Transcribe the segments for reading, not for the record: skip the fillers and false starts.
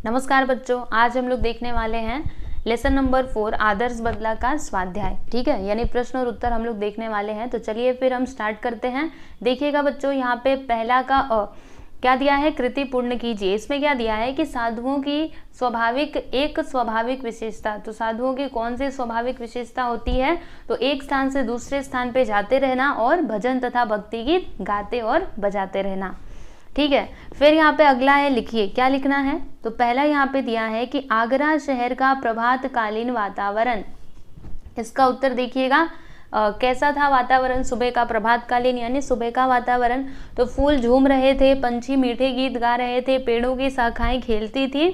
नमस्कार बच्चों, आज हम लोग देखने वाले हैं लेसन नंबर 4 आदर्श बदला का स्वाध्याय। ठीक है, यानी प्रश्न और उत्तर हम लोग देखने वाले हैं। तो चलिए फिर हम स्टार्ट करते हैं। देखिएगा बच्चों, यहाँ पे पहला का क्या दिया है, कृति पूर्ण कीजिए। इसमें क्या दिया है कि साधुओं की स्वाभाविक विशेषता। तो साधुओं की कौन सी स्वाभाविक विशेषता होती है? तो एक स्थान से दूसरे स्थान पे जाते रहना और भजन तथा भक्ति गीत गाते और बजाते रहना। ठीक है, फिर यहाँ पे अगला है, लिखिए क्या लिखना है। तो पहला यहाँ पे दिया है कि आगरा शहर का प्रभातकालीन वातावरण। इसका उत्तर देखिएगा, कैसा था वातावरण सुबह का? प्रभातकालीन यानी सुबह का वातावरण। तो फूल झूम रहे थे, पंछी मीठे गीत गा रहे थे, पेड़ों की शाखाएं खेलती थी,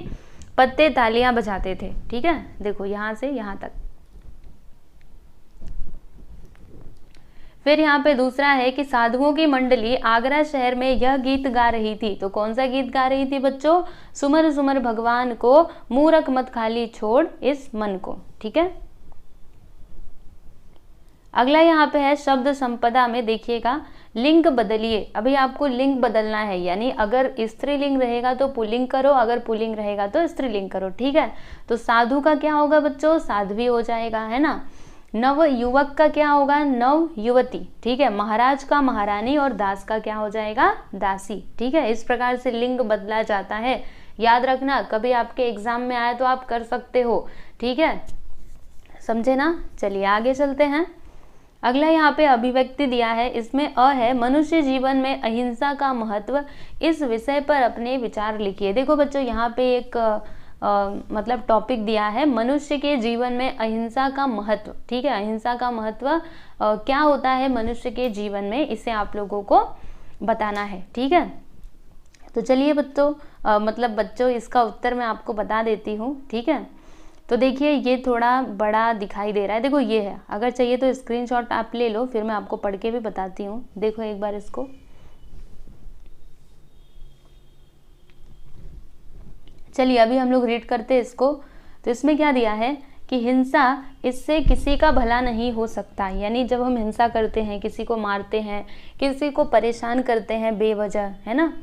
पत्ते तालियां बजाते थे। ठीक है, देखो यहाँ से यहाँ तक। फिर यहाँ पे दूसरा है कि साधुओं की मंडली आगरा शहर में यह गीत गा रही थी। तो कौन सा गीत गा रही थी बच्चों? सुमर सुमर भगवान को, मूरख मत खाली छोड़ इस मन को। ठीक है, अगला यहाँ पे है शब्द संपदा में। देखिएगा, लिंग बदलिए। अभी आपको लिंग बदलना है, यानी अगर स्त्रीलिंग रहेगा तो पुल्लिंग करो, अगर पुल्लिंग रहेगा तो स्त्रीलिंग करो। ठीक है, तो साधु का क्या होगा बच्चों? साध्वी हो जाएगा, है ना। नव युवक का क्या होगा? नव युवती। ठीक है, महाराज का महारानी और दास का क्या हो जाएगा? दासी। ठीक है, इस प्रकार से लिंग बदला जाता है। याद रखना, कभी आपके एग्जाम में आए तो आप कर सकते हो। ठीक है, समझे ना। चलिए आगे चलते हैं। अगला यहाँ पे अभिव्यक्ति दिया है, इसमें अ है मनुष्य जीवन में अहिंसा का महत्व। इस विषय पर अपने विचार लिखिए। देखो बच्चों, यहाँ पे एक मतलब टॉपिक दिया है, मनुष्य के जीवन में अहिंसा का महत्व। ठीक है, अहिंसा का महत्व क्या होता है मनुष्य के जीवन में, इसे आप लोगों को बताना है। ठीक है, तो चलिए बच्चों इसका उत्तर मैं आपको बता देती हूँ। ठीक है, तो देखिए ये थोड़ा बड़ा दिखाई दे रहा है। देखो ये है, अगर चाहिए तो स्क्रीनशॉट आप ले लो, फिर मैं आपको पढ़ के भी बताती हूँ। देखो एक बार इसको। चलिए अभी हम लोग रीड करते हैं इसको। तो इसमें क्या दिया है कि हिंसा, इससे किसी का भला नहीं हो सकता। यानी जब हम हिंसा करते हैं, किसी को मारते हैं, किसी को परेशान करते हैं बेवजह, है ना,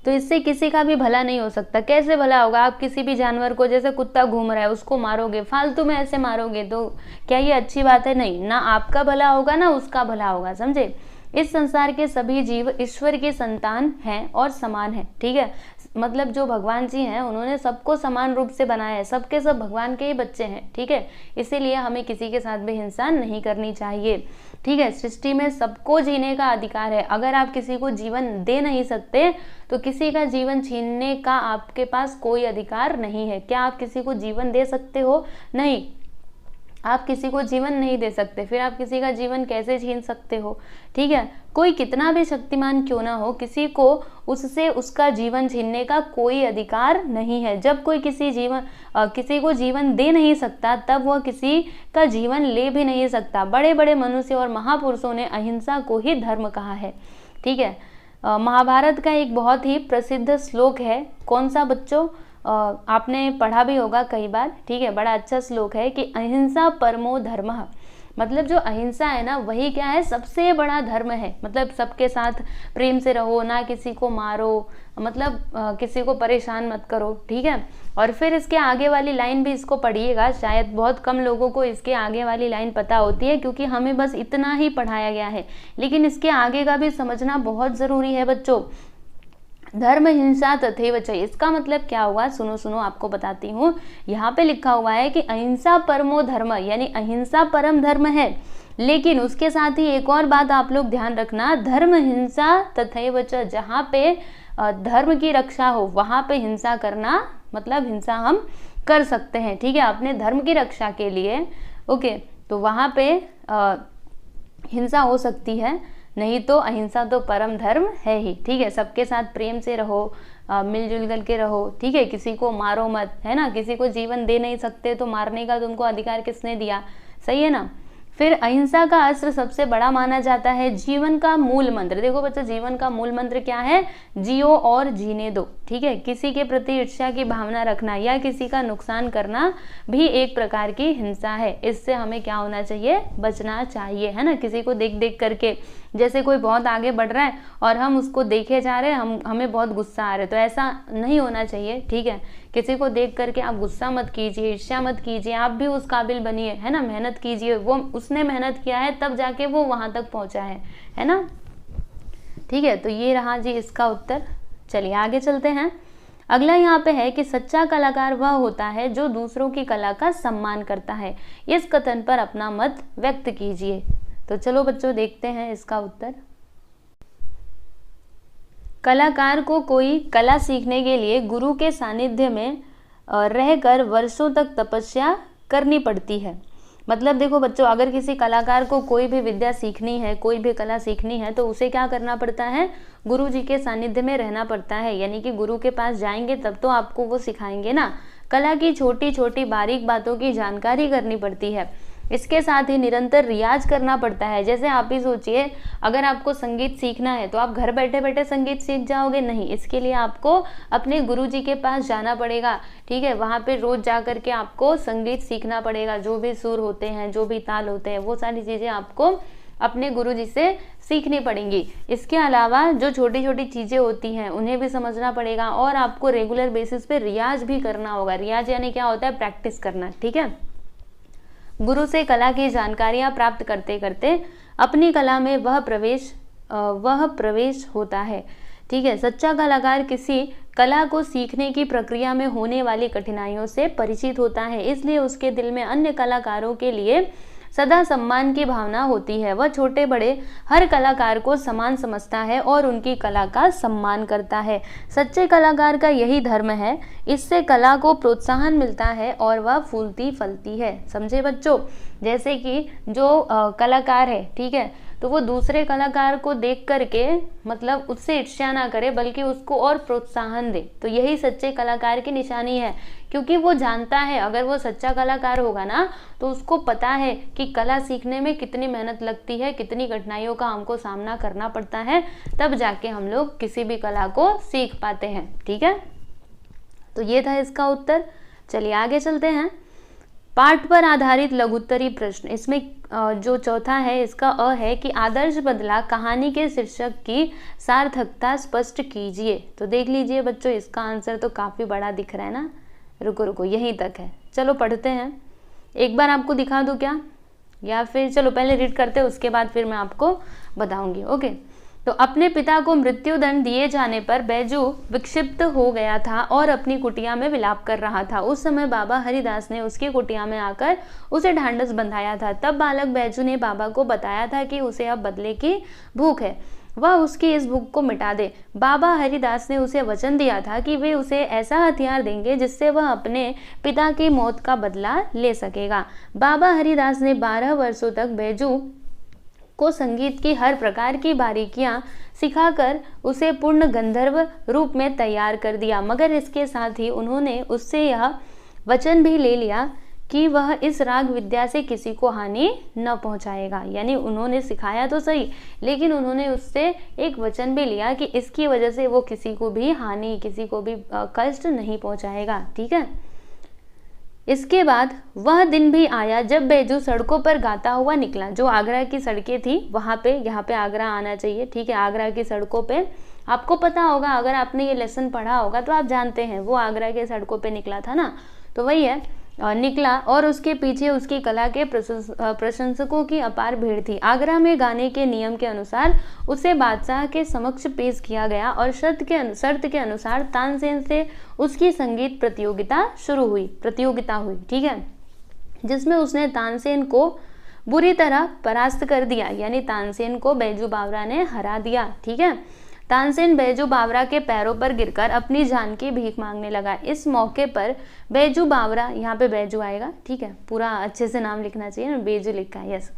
तो इससे किसी का भी भला नहीं हो सकता। कैसे भला होगा? आप किसी भी जानवर को, जैसे कुत्ता घूम रहा है उसको मारोगे, फालतू में ऐसे मारोगे, तो क्या ये अच्छी बात है? नहीं ना, आपका भला होगा ना उसका भला होगा। समझे? इस संसार के सभी जीव ईश्वर के संतान हैं और समान हैं। ठीक है, मतलब जो भगवान जी हैं उन्होंने सबको समान रूप से बनाया है, सबके सब भगवान के ही बच्चे हैं। ठीक है, इसीलिए हमें किसी के साथ भी हिंसा नहीं करनी चाहिए। ठीक है, सृष्टि में सबको जीने का अधिकार है। अगर आप किसी को जीवन दे नहीं सकते तो किसी का जीवन छीनने का आपके पास कोई अधिकार नहीं है। क्या आप किसी को जीवन दे सकते हो? नहीं, आप किसी को जीवन नहीं दे सकते, फिर आप किसी का जीवन कैसे छीन सकते हो? ठीक है, कोई कितना भी शक्तिमान क्यों ना हो, किसी को उससे उसका जीवन छीनने का कोई अधिकार नहीं है। जब कोई किसी को जीवन दे नहीं सकता, तब वह किसी का जीवन ले भी नहीं सकता। बड़े बड़े मनुष्य और महापुरुषों ने अहिंसा को ही धर्म कहा है। ठीक है, महाभारत का एक बहुत ही प्रसिद्ध श्लोक है। कौन सा बच्चों? आपने पढ़ा भी होगा कई बार। ठीक है, बड़ा अच्छा श्लोक है कि अहिंसा परमो धर्मः। मतलब जो अहिंसा है ना, वही क्या है? सबसे बड़ा धर्म है। मतलब सबके साथ प्रेम से रहो, ना किसी को मारो, मतलब किसी को परेशान मत करो। ठीक है, और फिर इसके आगे वाली लाइन भी इसको पढ़िएगा। शायद बहुत कम लोगों को इसके आगे वाली लाइन पता होती है, क्योंकि हमें बस इतना ही पढ़ाया गया है, लेकिन इसके आगे का भी समझना बहुत ज़रूरी है बच्चों। धर्म हिंसा तथैव च। इसका मतलब क्या हुआ? सुनो आपको बताती हूँ। यहाँ पे लिखा हुआ है कि अहिंसा परमो धर्म, यानी अहिंसा परम धर्म है। लेकिन उसके साथ ही एक और बात आप लोग ध्यान रखना, धर्म हिंसा तथैव च। जहाँ पे धर्म की रक्षा हो वहाँ पे हिंसा करना, मतलब हिंसा हम कर सकते हैं। ठीक है, अपने धर्म की रक्षा के लिए। ओके, तो वहाँ पे हिंसा हो सकती है, नहीं तो अहिंसा तो परम धर्म है ही। ठीक है, सबके साथ प्रेम से रहो, मिलजुल करके रहो। ठीक है, किसी को मारो मत, है ना। किसी को जीवन दे नहीं सकते तो मारने का तुमको अधिकार किसने दिया? सही है ना। फिर अहिंसा का अस्त्र सबसे बड़ा माना जाता है, जीवन का मूल मंत्र। देखो बच्चों, जीवन का मूल मंत्र क्या है? जियो और जीने दो। ठीक है, किसी के प्रति ईर्ष्या की भावना रखना या किसी का नुकसान करना भी एक प्रकार की हिंसा है। इससे हमें क्या होना चाहिए? बचना चाहिए, है ना। किसी को देख देख करके, जैसे कोई बहुत आगे बढ़ रहा है और हम उसको देखे जा रहे हैं, हमें बहुत गुस्सा आ रहा है, तो ऐसा नहीं होना चाहिए। ठीक है, किसी को देख करके आप गुस्सा मत कीजिए, ईर्ष्या मत कीजिए, आप भी उस काबिल बनिए, है ना, मेहनत कीजिए, वो उसने मेहनत किया है तब जाके वो वहां तक पहुंचा है ना। ठीक है, तो ये रहा जी इसका उत्तर। चलिए आगे चलते हैं। अगला यहाँ पे है कि सच्चा कलाकार वह होता है जो दूसरों की कला का सम्मान करता है। इस कथन पर अपना मत व्यक्त कीजिए। तो चलो बच्चों देखते हैं इसका उत्तर। कलाकार को कोई कला सीखने के लिए गुरु के सानिध्य में रहकर वर्षों तक तपस्या करनी पड़ती है। मतलब देखो बच्चों, अगर किसी कलाकार को कोई भी विद्या सीखनी है, कोई भी कला सीखनी है, तो उसे क्या करना पड़ता है, गुरु जी के सानिध्य में रहना पड़ता है। यानी कि गुरु के पास जाएंगे तब तो आपको वो सिखाएंगे ना। कला की छोटी छोटी बारीक बातों की जानकारी करनी पड़ती है। इसके साथ ही निरंतर रियाज करना पड़ता है। जैसे आप ही सोचिए, अगर आपको संगीत सीखना है तो आप घर बैठे बैठे संगीत सीख जाओगे? नहीं, इसके लिए आपको अपने गुरुजी के पास जाना पड़ेगा। ठीक है, वहाँ पे रोज जा करके आपको संगीत सीखना पड़ेगा। जो भी सुर होते हैं, जो भी ताल होते हैं, वो सारी चीज़ें आपको अपने गुरुजी से सीखनी पड़ेंगी। इसके अलावा जो छोटी छोटी चीज़ें होती हैं उन्हें भी समझना पड़ेगा और आपको रेगुलर बेसिस पे रियाज भी करना होगा। रियाज यानी क्या होता है, प्रैक्टिस करना। ठीक है, गुरु से कला की जानकारियां प्राप्त करते करते अपनी कला में वह प्रवेश होता है। ठीक है, सच्चा कलाकार किसी कला को सीखने की प्रक्रिया में होने वाली कठिनाइयों से परिचित होता है, इसलिए उसके दिल में अन्य कलाकारों के लिए सदा सम्मान की भावना होती है। वह छोटे बड़े हर कलाकार को समान समझता है और उनकी कला का सम्मान करता है। सच्चे कलाकार का यही धर्म है। इससे कला को प्रोत्साहन मिलता है और वह फूलती फलती है। समझे बच्चों? जैसे कि जो कलाकार है, ठीक है, तो वो दूसरे कलाकार को देख करके मतलब उससे ईर्ष्या ना करे बल्कि उसको और प्रोत्साहन दे। तो यही सच्चे कलाकार की निशानी है, क्योंकि वो जानता है, अगर वो सच्चा कलाकार होगा ना तो उसको पता है कि कला सीखने में कितनी मेहनत लगती है, कितनी कठिनाइयों का हमको सामना करना पड़ता है, तब जाके हम लोग किसी भी कला को सीख पाते हैं। ठीक है, तो ये था इसका उत्तर। चलिए आगे चलते हैं। पाठ पर आधारित लघुत्तरी प्रश्न। इसमें जो चौथा है इसका अ है कि आदर्श बदला कहानी के शीर्षक की सार्थकता स्पष्ट कीजिए। तो देख लीजिए बच्चों, इसका आंसर तो काफ़ी बड़ा दिख रहा है ना। रुको यहीं तक है। चलो पढ़ते हैं। एक बार आपको दिखा दूँ क्या, या फिर चलो पहले रीड करते हैं, उसके बाद फिर मैं आपको बताऊंगी। ओके, तो अपने पिता को मृत्युदंड दिए जाने पर बैजू विक्षिप्त हो गया था और अपनी कुटिया में विलाप कर रहा था। उस समय बाबा हरिदास ने उसकी कुटिया में आकर उसे ढांढस बंधाया था। तब बालक बैजू ने बाबा को बताया था कि उसे अब बदले की भूख है, वह उसकी इस भूख को मिटा दे। बाबा हरिदास ने उसे वचन दिया था कि वे उसे ऐसा हथियार देंगे जिससे वह अपने पिता की मौत का बदला ले सकेगा। बाबा हरिदास ने 12 वर्षों तक बैजू को संगीत की हर प्रकार की बारीकियां सिखाकर उसे पूर्ण गंधर्व रूप में तैयार कर दिया, मगर इसके साथ ही उन्होंने उससे यह वचन भी ले लिया कि वह इस राग विद्या से किसी को हानि न पहुंचाएगा। यानी उन्होंने सिखाया तो सही, लेकिन उन्होंने उससे एक वचन भी लिया कि इसकी वजह से वो किसी को भी हानि, किसी को भी कष्ट नहीं पहुंचाएगा। ठीक है, इसके बाद वह दिन भी आया जब बैजू सड़कों पर गाता हुआ निकला। जो आगरा की सड़कें थी वहाँ पे, यहाँ पे आगरा आना चाहिए। ठीक है, आगरा की सड़कों पे आपको पता होगा, अगर आपने ये लेसन पढ़ा होगा तो आप जानते हैं वो आगरा के सड़कों पे निकला था ना, तो वही है। निकला और उसके पीछे उसकी कला के प्रशंसकों की अपार भीड़ थी। आगरा में गाने के नियम के अनुसार उसे बादशाह के समक्ष पेश किया गया और शर्त के अनुसार तानसेन से उसकी संगीत प्रतियोगिता हुई। ठीक है, जिसमें उसने तानसेन को बुरी तरह परास्त कर दिया। यानी तानसेन को बैजू बावरा ने हरा दिया। ठीक है, तानसेन बैजू बावरा के पैरों पर गिरकर अपनी जान की भीख मांगने लगा। इस मौके पर बैजू बावरा, यहाँ पे बैजू आएगा, ठीक है, पूरा अच्छे से नाम लिखना चाहिए ना, बैजू लिखा है, यस।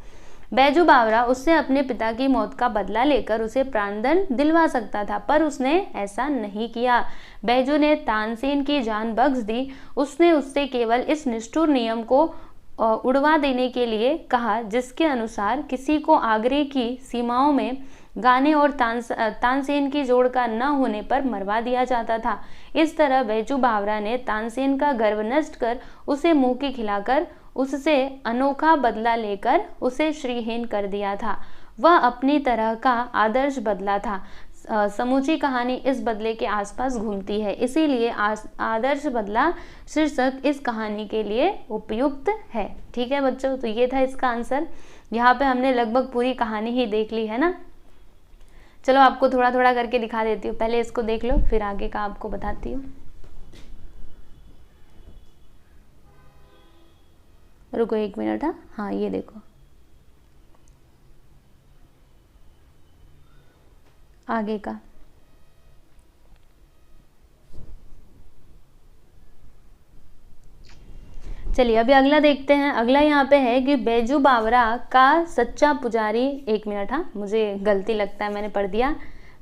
बैजू बावरा उससे अपने पिता की मौत का बदला लेकर उसे प्राणदंड दिलवा सकता था, पर उसने ऐसा नहीं किया। बैजू ने तानसेन की जान बख्श दी। उसने उससे केवल इस निष्ठुर नियम को उड़वा देने के लिए कहा जिसके अनुसार किसी को आगरे की सीमाओं में गाने और तानसेन की जोड़ का न होने पर मरवा दिया जाता था। इस तरह बैजू बावरा ने तानसेन का गर्व नष्ट कर उसे मुंह की खिलाकर उससे अनोखा बदला लेकर उसे श्रीहीन कर दिया था। वह अपनी तरह का आदर्श बदला था। समूची कहानी इस बदले के आसपास घूमती है, इसीलिए आदर्श बदला शीर्षक इस कहानी के लिए उपयुक्त है। ठीक है बच्चों, तो ये था इसका आंसर। यहाँ पे हमने लगभग पूरी कहानी ही देख ली है ना। चलो आपको थोड़ा थोड़ा करके दिखा देती हूँ, पहले इसको देख लो फिर आगे का आपको बताती हूँ। रुको 1 मिनट। हाँ ये देखो, आगे का। चलिए अभी अगला देखते हैं। अगला यहाँ पे है कि बैजू बावरा का सच्चा पुजारी, 1 मिनट, हाँ मुझे गलती लगता है मैंने पढ़ दिया।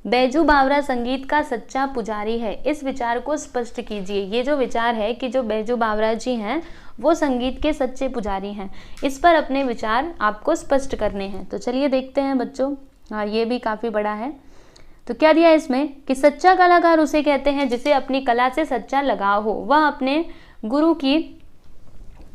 बैजू बावरा संगीत का सच्चा पुजारी है, इस विचार को स्पष्ट कीजिए। ये जो विचार है कि जो बैजू बावरा जी हैं वो संगीत के सच्चे पुजारी हैं, इस पर अपने विचार आपको स्पष्ट करने हैं। तो चलिए देखते हैं बच्चों। हाँ ये भी काफ़ी बड़ा है। तो क्या दिया इसमें कि सच्चा कलाकार उसे कहते हैं जिसे अपनी कला से सच्चा लगाव हो, वह अपने गुरु की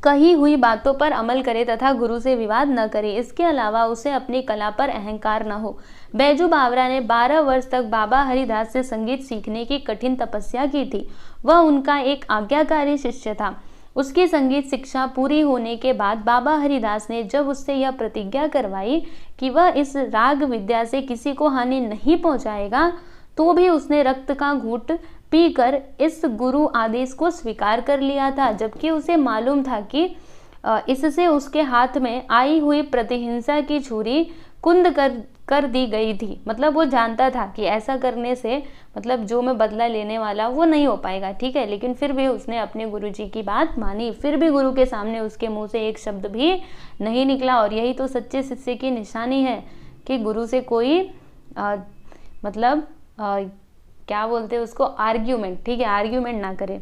कही हुई बातों पर अमल करे तथा गुरु से विवाद न करे। इसके अलावा उसे अपनी कला पर अहंकार न हो। बैजू बावरा ने 12 वर्ष तक बाबा हरिदास से संगीत सीखने की कठिन तपस्या की थी। वह उनका एक आज्ञाकारी शिष्य था। उसकी संगीत शिक्षा पूरी होने के बाद बाबा हरिदास ने जब उससे यह प्रतिज्ञा करवाई कि वह इस राग विद्या से किसी को हानि नहीं पहुंचाएगा, तो भी उसने रक्त का घूंट पीकर इस गुरु आदेश को स्वीकार कर लिया था, जबकि उसे मालूम था कि इससे उसके हाथ में आई हुई प्रतिहिंसा की छुरी कुंद कर दी गई थी। मतलब वो जानता था कि ऐसा करने से मतलब जो मैं बदला लेने वाला वो नहीं हो पाएगा। ठीक है, लेकिन फिर भी उसने अपने गुरुजी की बात मानी। फिर भी गुरु के सामने उसके मुंह से एक शब्द भी नहीं निकला। और यही तो सच्चे शिष्य की निशानी है कि गुरु से कोई क्या बोलते हैं उसको, आर्ग्यूमेंट, ठीक है, आर्ग्यूमेंट ना करे।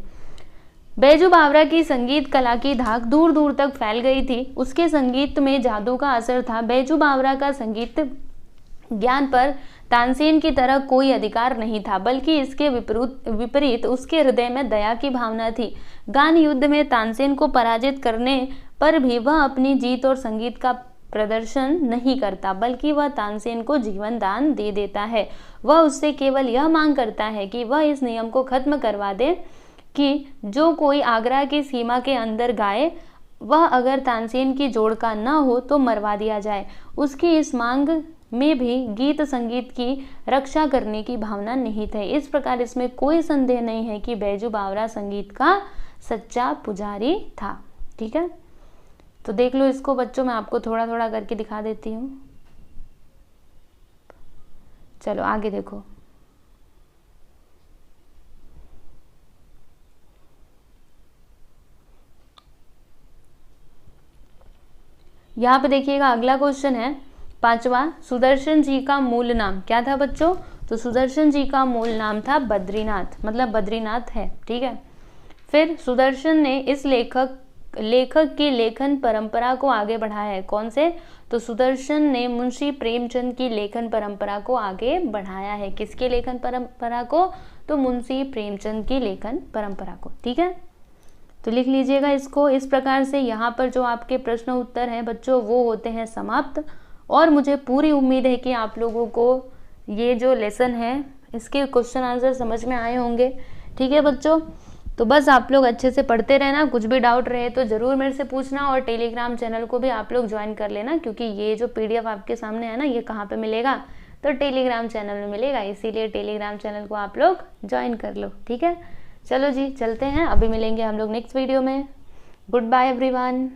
बैजू बावरा की संगीत कला की धाक दूर दूर तक फैल गई थी। उसके संगीत में जादू का असर था। बैजू बावरा का संगीत ज्ञान पर तानसेन की तरह कोई अधिकार नहीं था, बल्कि इसके विपरीत उसके हृदय में दया की भावना थी। गान युद्ध में तानसेन को पराजित करने पर भी वह अपनी जीत और संगीत का प्रदर्शन नहीं करता, बल्कि वह तानसेन को जीवन दान दे देता है। वह उससे केवल यह मांग करता है कि वह इस नियम को खत्म करवा दे कि जो कोई आगरा की सीमा के अंदर गाए वह अगर तानसेन की जोड़ का न हो तो मरवा दिया जाए। उसकी इस मांग में भी गीत संगीत की रक्षा करने की भावना निहित है। इस प्रकार इसमें कोई संदेह नहीं है कि बैजू बावरा संगीत का सच्चा पुजारी था। ठीक है, तो देख लो इसको बच्चों, मैं आपको थोड़ा थोड़ा करके दिखा देती हूँ। चलो आगे देखो। यहाँ पे देखिएगा अगला क्वेश्चन है 5वां। सुदर्शन जी का मूल नाम क्या था बच्चों? तो सुदर्शन जी का मूल नाम था बद्रीनाथ, मतलब बद्रीनाथ है। ठीक है, फिर सुदर्शन ने इस लेखक की लेखन परंपरा को आगे बढ़ाया है। कौन से? तो सुदर्शन ने मुंशी प्रेमचंद की लेखन परंपरा को आगे बढ़ाया है। किसके लेखन परंपरा को? तो मुंशी प्रेमचंद की लेखन परंपरा को। ठीक है, तो लिख लीजिएगा इसको। इस प्रकार से यहाँ पर जो आपके प्रश्न उत्तर हैं बच्चों वो होते हैं समाप्त। और मुझे पूरी उम्मीद है कि आप लोगों को ये जो लेसन है इसके क्वेश्चन आंसर समझ में आए होंगे। ठीक है बच्चों, तो बस आप लोग अच्छे से पढ़ते रहना। कुछ भी डाउट रहे तो ज़रूर मेरे से पूछना। और टेलीग्राम चैनल को भी आप लोग ज्वाइन कर लेना, क्योंकि ये जो PDF आपके सामने है ना, ये कहाँ पे मिलेगा? तो टेलीग्राम चैनल में मिलेगा। इसीलिए टेलीग्राम चैनल को आप लोग ज्वाइन कर लो। ठीक है, चलो जी चलते हैं, अभी मिलेंगे हम लोग नेक्स्ट वीडियो में। Good bye everyone.